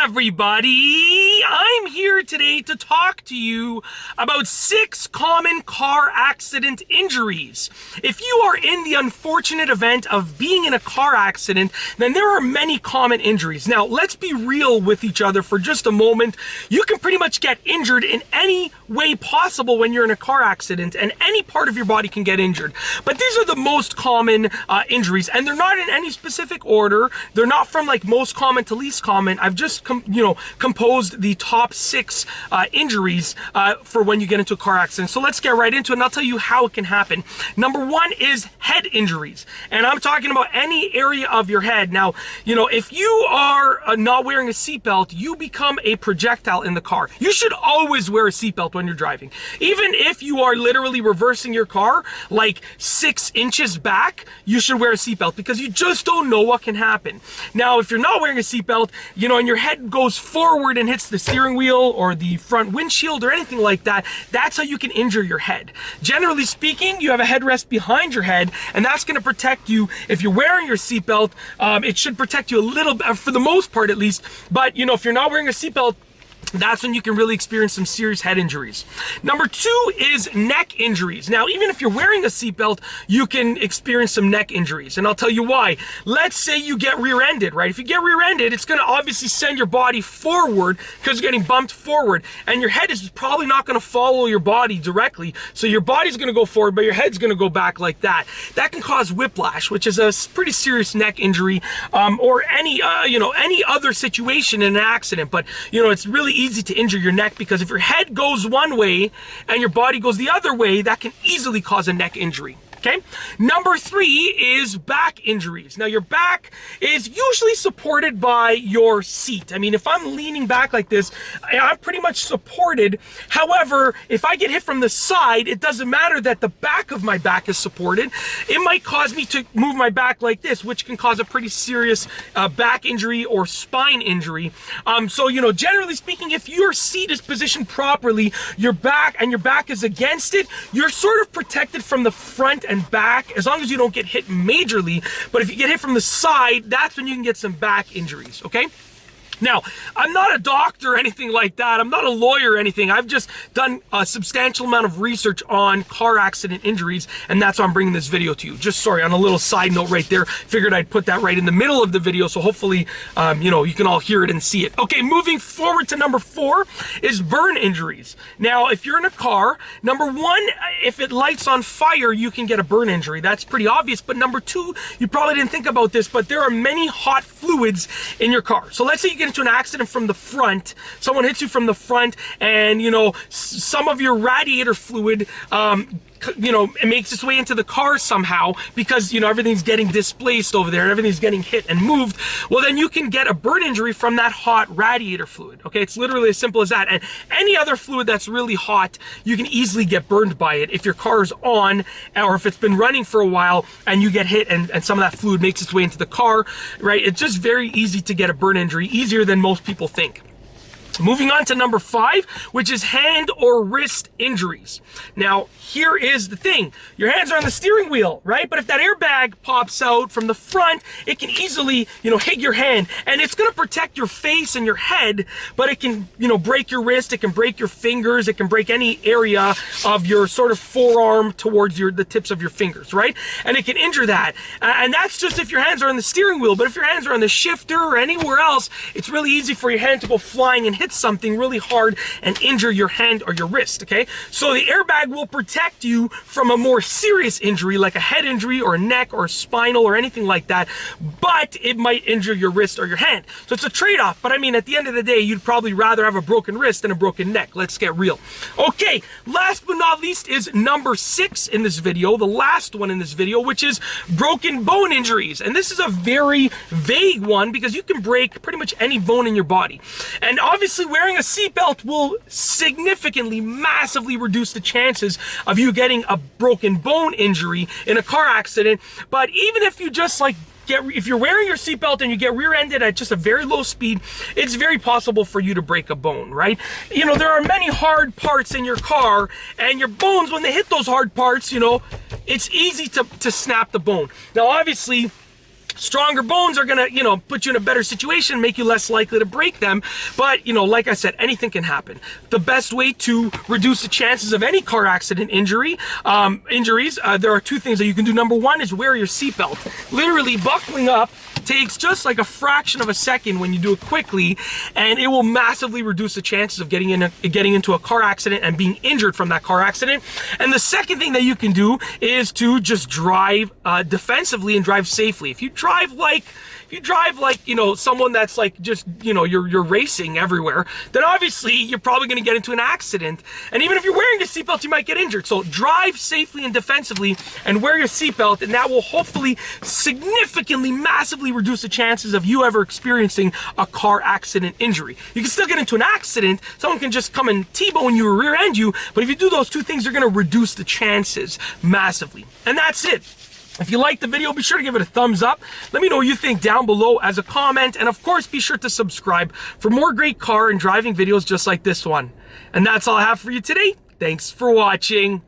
everybody! I'm here today to talk to you about 6 common car accident injuries. If you are in the unfortunate event of being in a car accident, then there are many common injuries. Now, let's be real with each other for just a moment. You can pretty much get injured in any way possible when you're in a car accident, and any part of your body can get injured. But these are the most common injuries, and they're not in any specific order. They're not from like most common to least common. I've just composed the top 6 injuries for when you get into a car accident. So let's get right into it, and I'll tell you how it can happen. Number 1 is head injuries, and I'm talking about any area of your head. Now, if you are not wearing a seatbelt, you become a projectile in the car. You should always wear a seatbelt when you're driving. Even if you are literally reversing your car like 6 inches back, you should wear a seatbelt, because you just don't know what can happen. Now, if you're not wearing a seatbelt, and your head goes forward and hits the steering wheel or the front windshield or anything like that, that's how you can injure your head. Generally speaking, you have a headrest behind your head, and that's going to protect you. If you're wearing your seatbelt, it should protect you a little bit, for the most part at least. But if you're not wearing a seatbelt, that's when you can really experience some serious head injuries. Number 2 is neck injuries. Now, even if you're wearing a seatbelt, you can experience some neck injuries, and I'll tell you why. Let's say you get rear-ended, right? If you get rear-ended, it's going to obviously send your body forward because you're getting bumped forward, and your head is probably not going to follow your body directly. So your body's going to go forward, but your head's going to go back like that. That can cause whiplash, which is a pretty serious neck injury, or any other situation in an accident. But it's really easy to injure your neck, because if your head goes one way and your body goes the other way, that can easily cause a neck injury. Okay. Number 3 is back injuries. Now, your back is usually supported by your seat. I mean, if I'm leaning back like this, I'm pretty much supported. However, if I get hit from the side, it doesn't matter that the back of my back is supported. It might cause me to move my back like this, which can cause a pretty serious back injury or spine injury. So, generally speaking, if your seat is positioned properly, your back is against it, you're sort of protected from the front and back, as long as you don't get hit majorly. But if you get hit from the side, that's when you can get some back injuries, okay? Now, I'm not a doctor or anything like that. I'm not a lawyer or anything. I've just done a substantial amount of research on car accident injuries, and that's why I'm bringing this video to you. Just sorry, on a little side note right there. Figured I'd put that right in the middle of the video, so hopefully, you can all hear it and see it. Okay, moving forward to number 4 is burn injuries. Now, if you're in a car, number 1, if it lights on fire, you can get a burn injury. That's pretty obvious. But number 2, you probably didn't think about this, but there are many hot fluids in your car. So let's say you get into an accident from the front, someone hits you from the front, and some of your radiator fluid it makes its way into the car somehow, because everything's getting displaced over there and everything's getting hit and moved. Well, then you can get a burn injury from that hot radiator fluid. Okay, it's literally as simple as that. And any other fluid that's really hot, you can easily get burned by it if your car is on, or if it's been running for a while and you get hit and some of that fluid makes its way into the car, right? It's just very easy to get a burn injury, easier than most people think. Moving on to number 5, which is hand or wrist injuries. Now, here is the thing. Your hands are on the steering wheel, right? But if that airbag pops out from the front, it can easily, hit your hand. And it's going to protect your face and your head, but it can, break your wrist, it can break your fingers, it can break any area of your sort of forearm towards the tips of your fingers, right? And it can injure that. And that's just if your hands are on the steering wheel. But if your hands are on the shifter or anywhere else, it's really easy for your hand to go flying and hit something really hard and injure your hand or your wrist, okay? So the airbag will protect you from a more serious injury, like a head injury or a neck or spinal or anything like that, but it might injure your wrist or your hand. So it's a trade-off, but I mean, at the end of the day, you'd probably rather have a broken wrist than a broken neck. Let's get real. Okay, last but not least is number 6 in this video, the last one in this video, which is broken bone injuries. And this is a very vague one, because you can break pretty much any bone in your body. And obviously, wearing a seatbelt will significantly, massively reduce the chances of you getting a broken bone injury in a car accident. But even if you just if you're wearing your seatbelt and you get rear-ended at just a very low speed, it's very possible for you to break a bone, right? There are many hard parts in your car, and your bones, when they hit those hard parts, it's easy to snap the bone. Now, obviously, Stronger bones are gonna, put you in a better situation, make you less likely to break them. But, like I said, anything can happen. The best way to reduce the chances of any car accident injuries, there are two things that you can do. Number one is wear your seatbelt. Literally buckling up takes just like a fraction of a second when you do it quickly, and it will massively reduce the chances of getting into a car accident and being injured from that car accident. And the second thing that you can do is to just drive defensively and drive safely. If you drive like someone that's like just, you're racing everywhere, then obviously you're probably going to get into an accident. And even if you're wearing a seatbelt, you might get injured. So drive safely and defensively and wear your seatbelt, and that will hopefully significantly, massively reduce the chances of you ever experiencing a car accident injury. You can still get into an accident. Someone can just come and T-bone you or rear end you, but if you do those two things, you're going to reduce the chances massively. And that's it. If you liked the video, be sure to give it a thumbs up. Let me know what you think down below as a comment. And of course, be sure to subscribe for more great car and driving videos just like this one. And that's all I have for you today. Thanks for watching.